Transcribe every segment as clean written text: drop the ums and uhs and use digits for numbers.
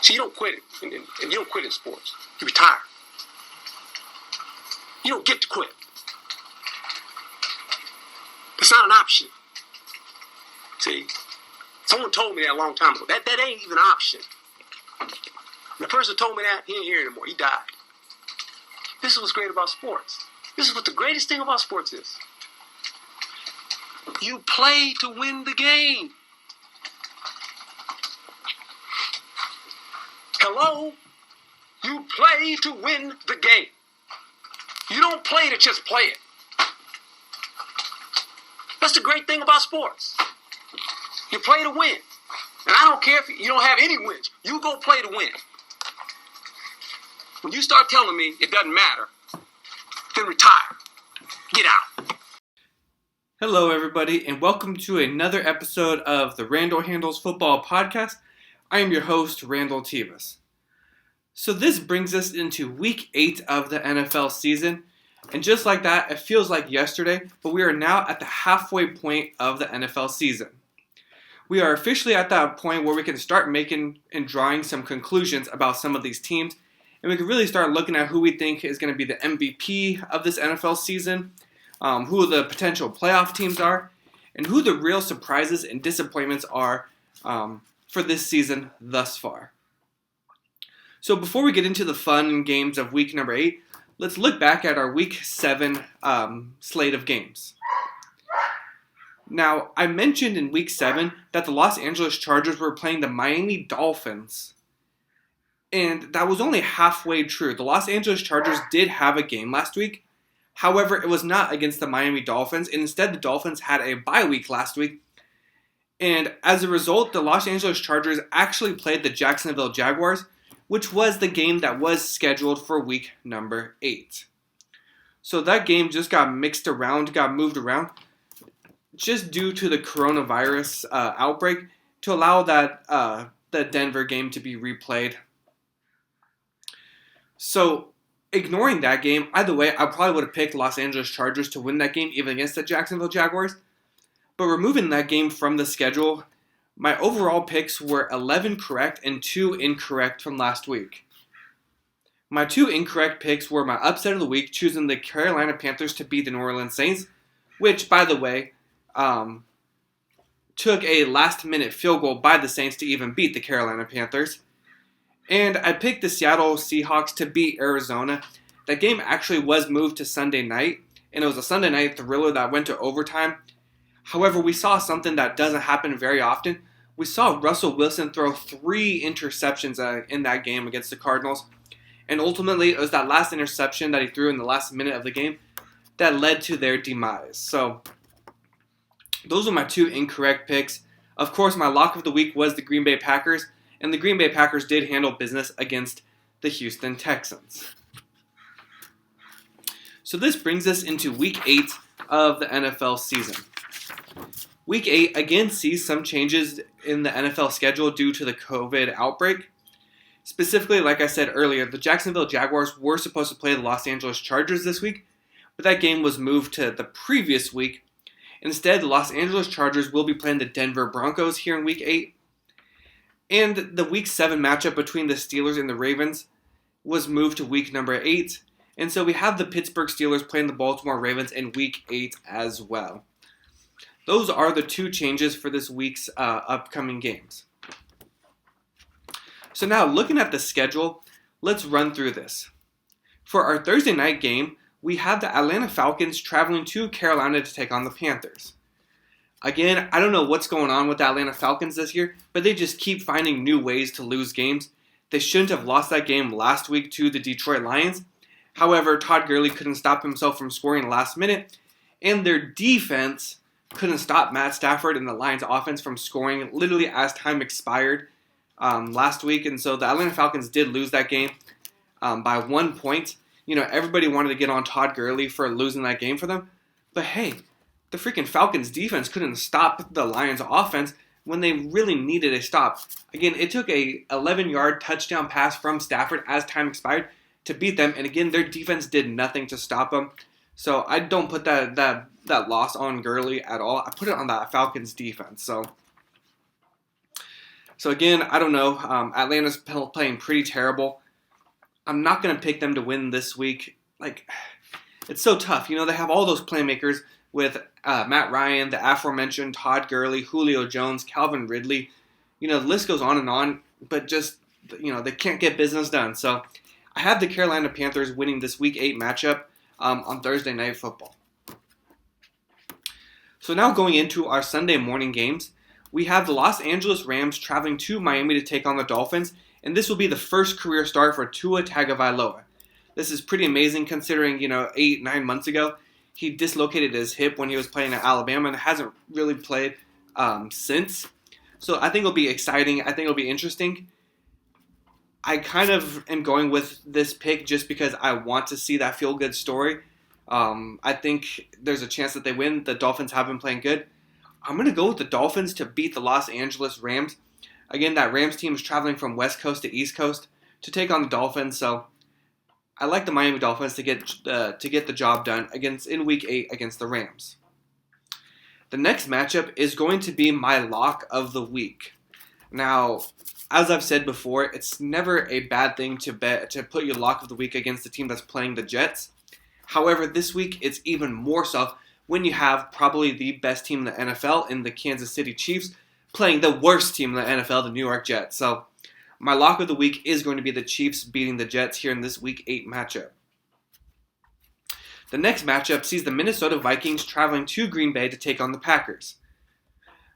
See, you don't quit it, and you don't quit in sports. You retire. You don't get to quit. It's not an option. See, someone told me that a long time ago. That ain't even an option. And the person told me that, he ain't here anymore. He died. This is what's great about sports. This is what the greatest thing about sports is. You play to win the game. Hello? You play to win the game. You don't play to just play it. That's the great thing about sports. You play to win. And I don't care if you don't have any wins. You go play to win. When you start telling me it doesn't matter, then retire. Get out. Hello, everybody, and welcome to another episode of the Randall Handles Football Podcast. I am your host, Randall Tevas. So this brings us into Week 8 of the NFL season. And just like that, it feels like yesterday, but we are now at the halfway point of the NFL season. We are officially at that point where we can start making and drawing some conclusions about some of these teams, and we can really start looking at who we think is going to be the MVP of this NFL season, who the potential playoff teams are, and who the real surprises and disappointments are for this season thus far. So before we get into the fun games of week number 8, let's look back at our week 7 slate of games. Now, I mentioned in week 7 that the Los Angeles Chargers were playing the Miami Dolphins. And that was only halfway true. The Los Angeles Chargers did have a game last week. However, it was not against the Miami Dolphins. And instead, the Dolphins had a bye week last week. And as a result, the Los Angeles Chargers actually played the Jacksonville Jaguars, which was the game that was scheduled for week number 8. So that game just got moved around, just due to the coronavirus outbreak, to allow that the Denver game to be replayed. So, ignoring that game, either way, I probably would have picked Los Angeles Chargers to win that game, even against the Jacksonville Jaguars. But removing that game from the schedule, my overall picks were 11 correct and 2 incorrect from last week. My 2 incorrect picks were my upset of the week, choosing the Carolina Panthers to beat the New Orleans Saints, which, by the way, took a last-minute field goal by the Saints to even beat the Carolina Panthers. And I picked the Seattle Seahawks to beat Arizona. That game actually was moved to Sunday night, and it was a Sunday night thriller that went to overtime. However, we saw something that doesn't happen very often. We saw Russell Wilson throw 3 interceptions in that game against the Cardinals. And ultimately, it was that last interception that he threw in the last minute of the game that led to their demise. So, those are my 2 incorrect picks. Of course, my lock of the week was the Green Bay Packers, and the Green Bay Packers did handle business against the Houston Texans. So this brings us into Week 8 of the NFL season. Week 8 again sees some changes in the NFL schedule due to the COVID outbreak. Specifically, like I said earlier, the Jacksonville Jaguars were supposed to play the Los Angeles Chargers this week, but that game was moved to the previous week. Instead, the Los Angeles Chargers will be playing the Denver Broncos here in Week 8. And the Week 7 matchup between the Steelers and the Ravens was moved to week number 8. And so we have the Pittsburgh Steelers playing the Baltimore Ravens in Week 8 as well. Those are the 2 changes for this week's upcoming games. So now, looking at the schedule, let's run through this. For our Thursday night game, we have the Atlanta Falcons traveling to Carolina to take on the Panthers. Again, I don't know what's going on with the Atlanta Falcons this year, but they just keep finding new ways to lose games. They shouldn't have lost that game last week to the Detroit Lions. However, Todd Gurley couldn't stop himself from scoring last minute, and their defense couldn't stop Matt Stafford and the Lions offense from scoring literally as time expired last week. And so the Atlanta Falcons did lose that game by 1 point. You know, everybody wanted to get on Todd Gurley for losing that game for them. But hey, the freaking Falcons defense couldn't stop the Lions offense when they really needed a stop. Again, it took a 11-yard touchdown pass from Stafford as time expired to beat them. And again, their defense did nothing to stop them. So I don't put that loss on Gurley at all. I put it on that Falcons defense. So So again, I don't know. Atlanta's playing pretty terrible. I'm not going to pick them to win this week. Like, it's so tough. You know, they have all those playmakers with Matt Ryan, the aforementioned Todd Gurley, Julio Jones, Calvin Ridley. You know, the list goes on, but just, you know, they can't get business done. So I have the Carolina Panthers winning this Week 8 matchup on Thursday Night Football. So now going into our Sunday morning games, we have the Los Angeles Rams traveling to Miami to take on the Dolphins, and this will be the first career start for Tua Tagovailoa. This is pretty amazing considering, 8-9 months ago, he dislocated his hip when he was playing at Alabama and hasn't really played since. So I think it'll be exciting. I think it'll be interesting. I kind of am going with this pick just because I want to see that feel-good story. I think there's a chance that they win. The Dolphins have been playing good. I'm going to go with the Dolphins to beat the Los Angeles Rams. Again, that Rams team is traveling from West Coast to East Coast to take on the Dolphins. So I like the Miami Dolphins to get the job done in Week 8 against the Rams. The next matchup is going to be my lock of the week. Now, as I've said before, it's never a bad thing to put your lock of the week against the team that's playing the Jets. However, this week it's even more so when you have probably the best team in the NFL in the Kansas City Chiefs playing the worst team in the NFL, the New York Jets. So my lock of the week is going to be the Chiefs beating the Jets here in this Week 8 matchup. The next matchup sees the Minnesota Vikings traveling to Green Bay to take on the Packers.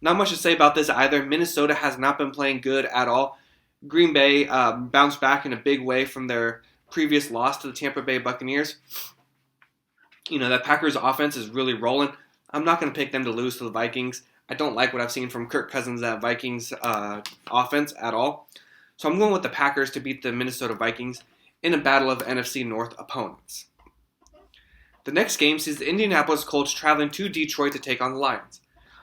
Not much to say about this either. Minnesota has not been playing good at all. Green Bay bounced back in a big way from their previous loss to the Tampa Bay Buccaneers. That Packers offense is really rolling. I'm not going to pick them to lose to the Vikings. I don't like what I've seen from Kirk Cousins' Vikings offense at all. So I'm going with the Packers to beat the Minnesota Vikings in a battle of NFC North opponents. The next game sees the Indianapolis Colts traveling to Detroit to take on the Lions.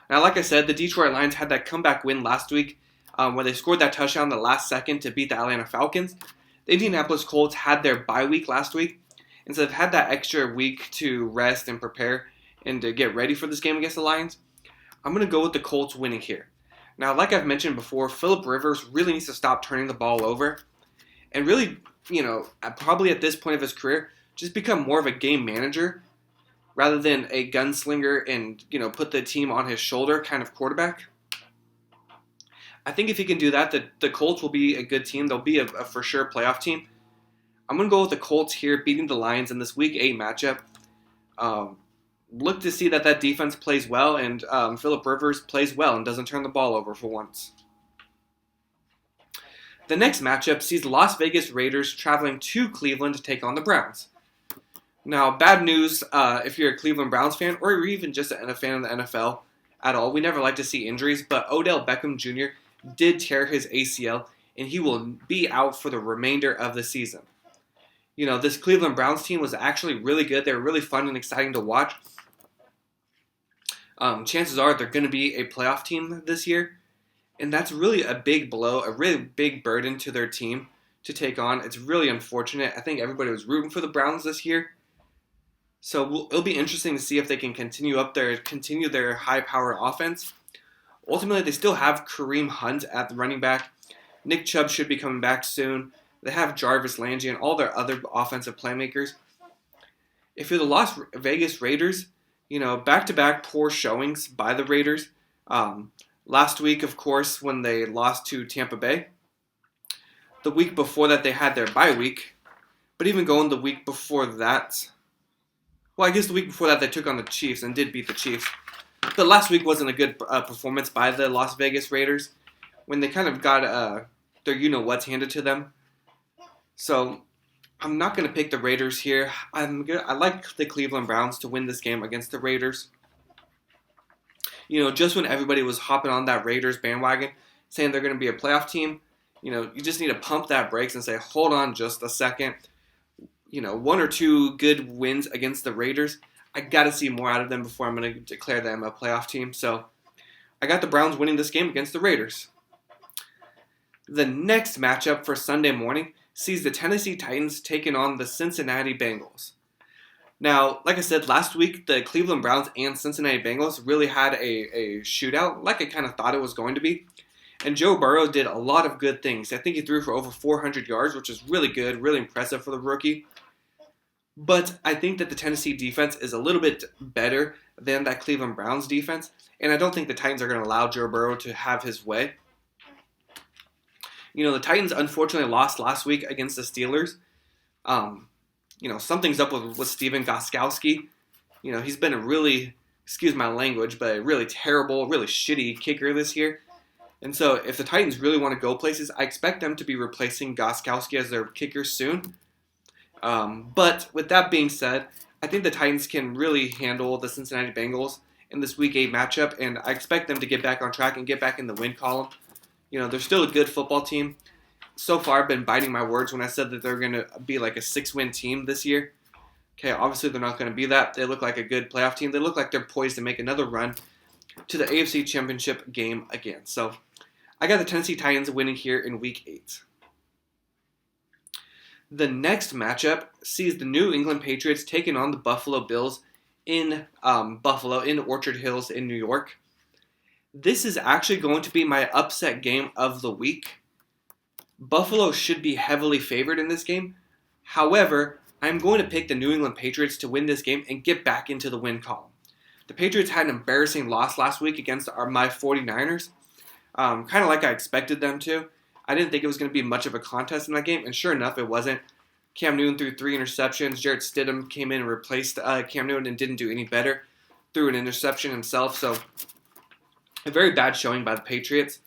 Now, like I said, the Detroit Lions had that comeback win last week where they scored that touchdown in the last second to beat the Atlanta Falcons. The Indianapolis Colts had their bye week last week, and so they've had that extra week to rest and prepare and to get ready for this game against the Lions. I'm going to go with the Colts winning here. Now, like I've mentioned before, Phillip Rivers really needs to stop turning the ball over and really, probably at this point of his career, just become more of a game manager rather than a gunslinger and, put the team on his shoulder kind of quarterback. I think if he can do that, the Colts will be a good team. They'll be a for sure playoff team. I'm going to go with the Colts here, beating the Lions in this Week 8 matchup. Look to see that defense plays well and Phillip Rivers plays well and doesn't turn the ball over for once. The next matchup sees the Las Vegas Raiders traveling to Cleveland to take on the Browns. Now, bad news if you're a Cleveland Browns fan or you're even just a fan of the NFL at all. We never like to see injuries, but Odell Beckham Jr. did tear his ACL, and he will be out for the remainder of the season. This Cleveland Browns team was actually really good. They were really fun and exciting to watch. Chances are they're going to be a playoff team this year, and that's really a big blow, a really big burden to their team to take on. It's really unfortunate. I think everybody was rooting for the Browns this year. So it'll be interesting to see if they can continue their high-powered offense. Ultimately, they still have Kareem Hunt at the running back. Nick Chubb should be coming back soon. They have Jarvis Landry and all their other offensive playmakers. If you're the Las Vegas Raiders, back-to-back poor showings by the Raiders. Last week, of course, when they lost to Tampa Bay. The week before that, they had their bye week. But even going the week before that, I guess the week before that they took on the Chiefs and did beat the Chiefs. The last week wasn't a good performance by the Las Vegas Raiders when they kind of got their you-know-what's handed to them. So I'm not going to pick the Raiders here. I like the Cleveland Browns to win this game against the Raiders. Just when everybody was hopping on that Raiders bandwagon, saying they're going to be a playoff team, you just need to pump that brakes and say, hold on just a second. One or two good wins against the Raiders. I got to see more out of them before I'm going to declare them a playoff team. So I got the Browns winning this game against the Raiders. The next matchup for Sunday morning sees the Tennessee Titans taking on the Cincinnati Bengals. Now, like I said, last week, the Cleveland Browns and Cincinnati Bengals really had a shootout, like I kind of thought it was going to be. And Joe Burrow did a lot of good things. I think he threw for over 400 yards, which is really good, really impressive for the rookie. But I think that the Tennessee defense is a little bit better than that Cleveland Browns defense. And I don't think the Titans are going to allow Joe Burrow to have his way. The Titans unfortunately lost last week against the Steelers. Something's up with Steven Gostkowski. He's been a really, excuse my language, but a really terrible, really shitty kicker this year. And so if the Titans really want to go places, I expect them to be replacing Gostkowski as their kicker soon. But with that being said, I think the Titans can really handle the Cincinnati Bengals in this Week 8 matchup, and I expect them to get back on track and get back in the win column. They're still a good football team. So far, I've been biting my words when I said that they're going to be like a 6-win team this year. Okay, obviously they're not going to be that. They look like a good playoff team. They look like they're poised to make another run to the AFC Championship game again. So I got the Tennessee Titans winning here in Week 8. The next matchup sees the New England Patriots taking on the Buffalo Bills in Buffalo, in Orchard Hills in New York. This is actually going to be my upset game of the week. Buffalo should be heavily favored in this game. However, I'm going to pick the New England Patriots to win this game and get back into the win column. The Patriots had an embarrassing loss last week against my 49ers, kind of like I expected them to. I didn't think it was going to be much of a contest in that game, and sure enough, it wasn't. Cam Newton threw 3 interceptions. Jarrett Stidham came in and replaced Cam Newton and didn't do any better. Threw an interception himself, so a very bad showing by the Patriots.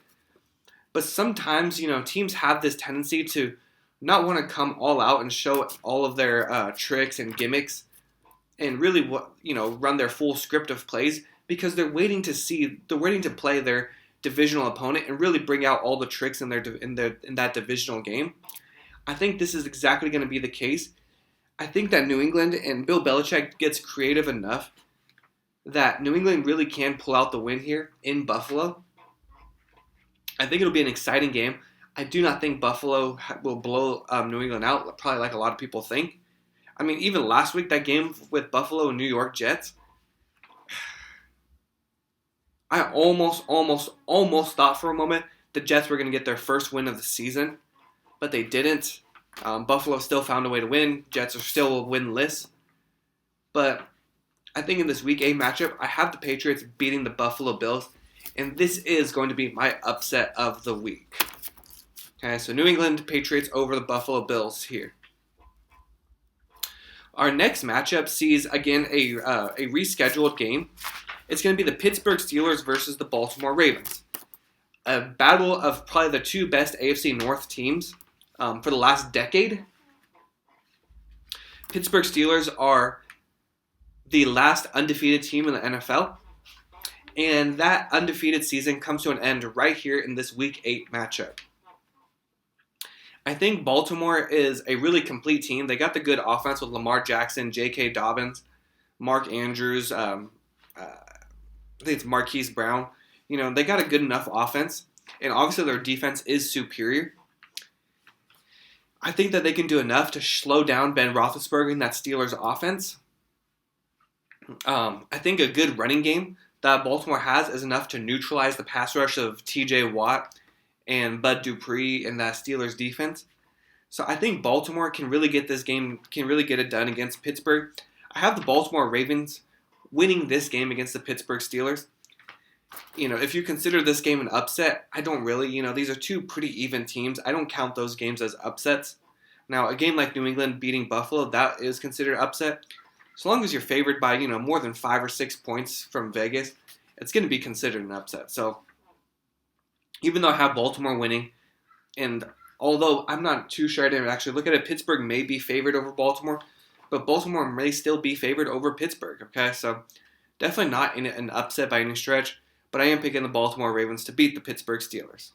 But sometimes, teams have this tendency to not want to come all out and show all of their tricks and gimmicks and really, run their full script of plays because they're waiting to play their divisional opponent and really bring out all the tricks in that divisional game. I think this is exactly going to be the case. I think that New England and Bill Belichick gets creative enough that New England really can pull out the win here in Buffalo. I think it'll be an exciting game. I do not think Buffalo will blow New England out, probably like a lot of people think. I mean, even last week, that game with Buffalo and New York Jets, I almost thought for a moment the Jets were going to get their first win of the season, but they didn't. Buffalo still found a way to win. Jets are still winless. But I think in this Week 8 matchup, I have the Patriots beating the Buffalo Bills, and this is going to be my upset of the week. Okay, so New England Patriots over the Buffalo Bills here. Our next matchup sees, again, a rescheduled game. It's going to be the Pittsburgh Steelers versus the Baltimore Ravens. A battle of probably the two best AFC North teams for the last decade. Pittsburgh Steelers are the last undefeated team in the NFL. And that undefeated season comes to an end right here in this Week 8 matchup. I think Baltimore is a really complete team. They got the good offense with Lamar Jackson, J.K. Dobbins, Mark Andrews, I think it's Marquise Brown. They got a good enough offense, and obviously their defense is superior. I think that they can do enough to slow down Ben Roethlisberger in that Steelers offense. I think a good running game that Baltimore has is enough to neutralize the pass rush of T.J. Watt and Bud Dupree in that Steelers defense. So I think Baltimore can really get it done against Pittsburgh. I have the Baltimore Ravens winning this game against the Pittsburgh Steelers. If you consider this game an upset, I don't really. These are two pretty even teams. I don't count those games as upsets. Now, a game like New England beating Buffalo, that is considered upset. So long as you're favored by, more than 5 or 6 points from Vegas, it's going to be considered an upset. So even though I have Baltimore winning, and although I'm not too sure I didn't actually look at it, Pittsburgh may be favored over Baltimore, but Baltimore may still be favored over Pittsburgh, okay? So definitely not in an upset by any stretch, but I am picking the Baltimore Ravens to beat the Pittsburgh Steelers.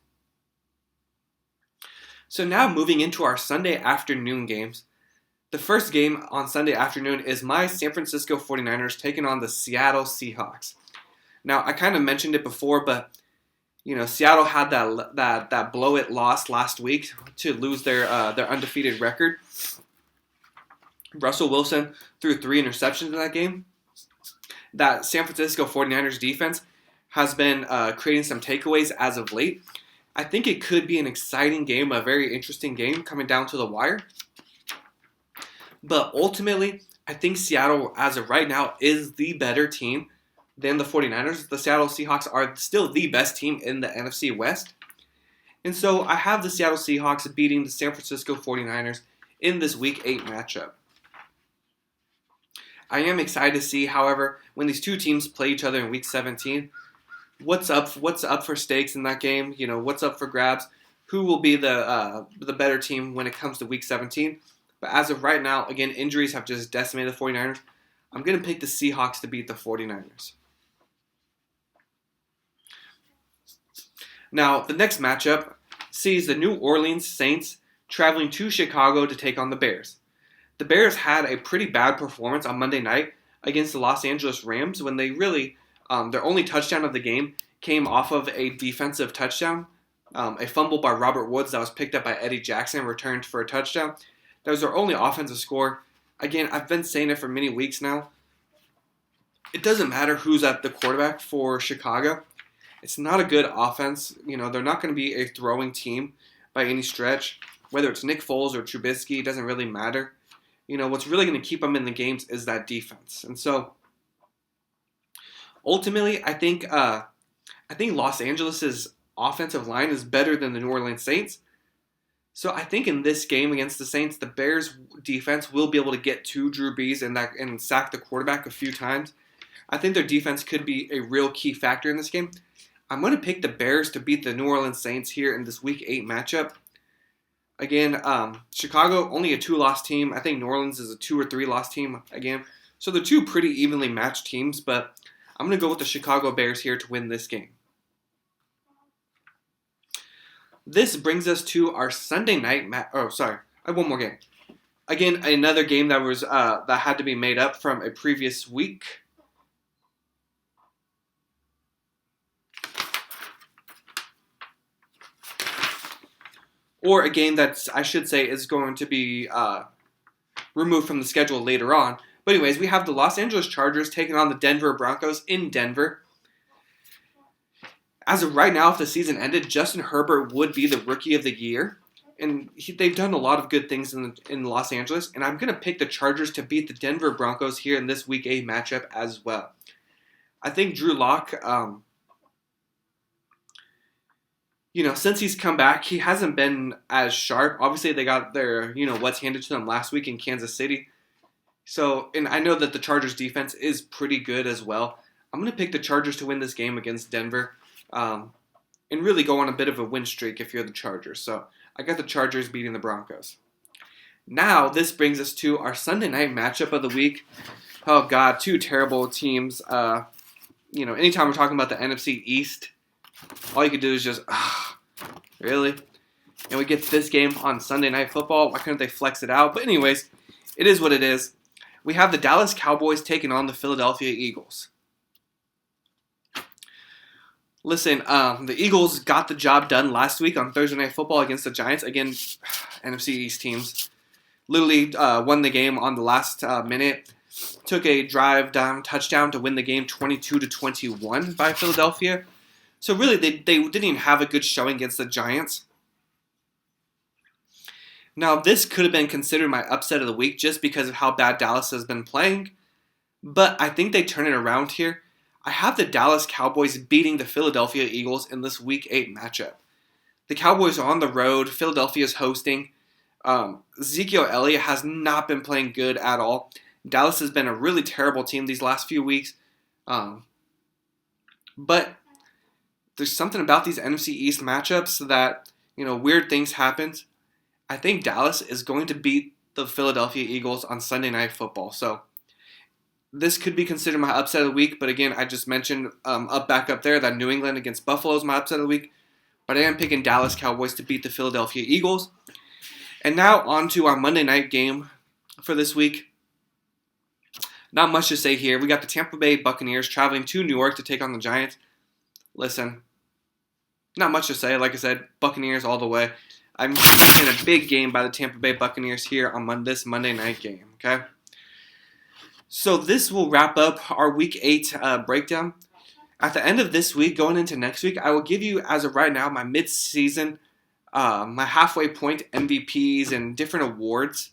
So now moving into our Sunday afternoon games. The first game on Sunday afternoon is my San Francisco 49ers taking on the Seattle Seahawks. Now, I kind of mentioned it before, but Seattle had that blow-it loss last week to lose their undefeated record. Russell Wilson threw 3 interceptions in that game. That San Francisco 49ers defense has been creating some takeaways as of late. I think it could be an exciting game, a very interesting game coming down to the wire. But ultimately, I think Seattle, as of right now, is the better team than the 49ers. The Seattle Seahawks are still the best team in the NFC West. And so I have the Seattle Seahawks beating the San Francisco 49ers in this Week 8 matchup. I am excited to see, however, when these two teams play each other in Week 17, what's up for stakes in that game, what's up for grabs, who will be the better team when it comes to Week 17. But as of right now, again, injuries have just decimated the 49ers. I'm going to pick the Seahawks to beat the 49ers. Now, the next matchup sees the New Orleans Saints traveling to Chicago to take on the Bears. The Bears had a pretty bad performance on Monday night against the Los Angeles Rams when they really, their only touchdown of the game came off of a defensive touchdown, a fumble by Robert Woods that was picked up by Eddie Jackson, returned for a touchdown. That was their only offensive score. Again, I've been saying it for many weeks now. It doesn't matter who's at the quarterback for Chicago. It's not a good offense. They're not going to be a throwing team by any stretch. Whether it's Nick Foles or Trubisky, it doesn't really matter. What's really going to keep them in the games is that defense. And so, ultimately, I think Los Angeles' offensive line is better than the New Orleans Saints. So I think in this game against the Saints, the Bears' defense will be able to get to Drew Brees and sack the quarterback a few times. I think their defense could be a real key factor in this game. I'm going to pick the Bears to beat the New Orleans Saints here in this Week 8 matchup. Again, Chicago, only a 2-loss team. I think New Orleans is a 2 or 3-loss team again. So they're two pretty evenly matched teams, but I'm going to go with the Chicago Bears here to win this game. This brings us to our Sunday night I have one more game. Again, another game that was that had to be made up from a previous week. Or a game that I should say is going to be removed from the schedule later on. But anyways, we have the Los Angeles Chargers taking on the Denver Broncos in Denver. As of right now, if the season ended, Justin Herbert would be the Rookie of the Year. And they've done a lot of good things in Los Angeles. And I'm going to pick the Chargers to beat the Denver Broncos here in this Week 8 matchup as well. I think Drew Lock, since he's come back, he hasn't been as sharp. Obviously, they got their, what's handed to them last week in Kansas City. So, and I know that the Chargers defense is pretty good as well. I'm going to pick the Chargers to win this game against Denver. And really go on a bit of a win streak if you're the Chargers. So I got the Chargers beating the Broncos. Now, this brings us to our Sunday night matchup of the week. Oh, God, two terrible teams. Anytime we're talking about the NFC East, all you can do is just, really? And we get this game on Sunday Night Football. Why couldn't they flex it out? But anyways, it is what it is. We have the Dallas Cowboys taking on the Philadelphia Eagles. Listen, the Eagles got the job done last week on Thursday Night Football against the Giants. Again, NFC East teams literally won the game on the last minute. Took a drive down touchdown to win the game 22-21 by Philadelphia. So really, they didn't even have a good showing against the Giants. Now, this could have been considered my upset of the week just because of how bad Dallas has been playing. But I think they turn it around here. I have the Dallas Cowboys beating the Philadelphia Eagles in this Week 8 matchup. The Cowboys are on the road. Philadelphia is hosting. Ezekiel Elliott has not been playing good at all. Dallas has been a really terrible team these last few weeks. But there's something about these NFC East matchups that, weird things happen. I think Dallas is going to beat the Philadelphia Eagles on Sunday Night Football. So this could be considered my upset of the week, but again, I just mentioned back up there that New England against Buffalo is my upset of the week. But I am picking Dallas Cowboys to beat the Philadelphia Eagles. And now on to our Monday night game for this week. Not much to say here. We got the Tampa Bay Buccaneers traveling to New York to take on the Giants. Listen, not much to say. Like I said, Buccaneers all the way. I'm in a big game by the Tampa Bay Buccaneers here on this Monday night game. Okay. So this will wrap up our Week 8 breakdown. At the end of this week, going into next week, I will give you, as of right now, my mid-season, my halfway point MVPs and different awards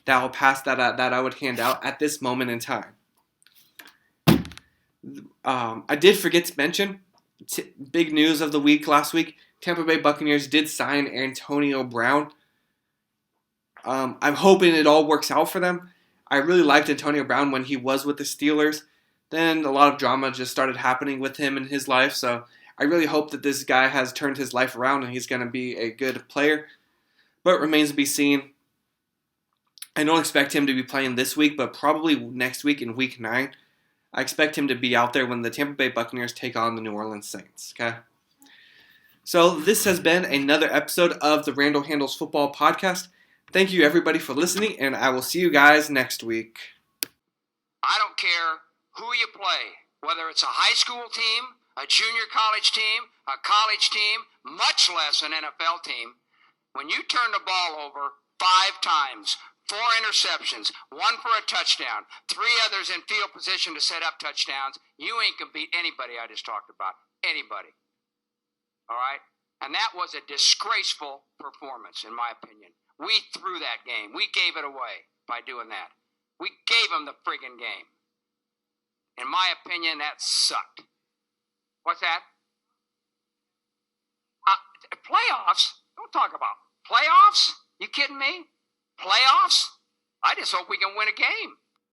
that I'll pass that I would hand out at this moment in time. I did forget to mention, big news of the week last week, Tampa Bay Buccaneers did sign Antonio Brown. I'm hoping it all works out for them. I really liked Antonio Brown when he was with the Steelers. Then a lot of drama just started happening with him in his life, so I really hope that this guy has turned his life around and he's going to be a good player. But it remains to be seen. I don't expect him to be playing this week, but probably next week in Week 9. I expect him to be out there when the Tampa Bay Buccaneers take on the New Orleans Saints. Okay. So this has been another episode of the Randall Handles Football Podcast. Thank you everybody for listening, and I will see you guys next week. I don't care who you play, whether it's a high school team, a junior college team, a college team, much less an NFL team. When you turn the ball over 5 times, 4 interceptions, 1 for a touchdown, 3 others in field position to set up touchdowns, you ain't gonna beat anybody I just talked about. Anybody. All right? And that was a disgraceful performance, in my opinion. We threw that game. We gave it away by doing that. We gave them the friggin' game. In my opinion, that sucked. What's that? Playoffs? Don't talk about playoffs. You kidding me? Playoffs? I just hope we can win a game.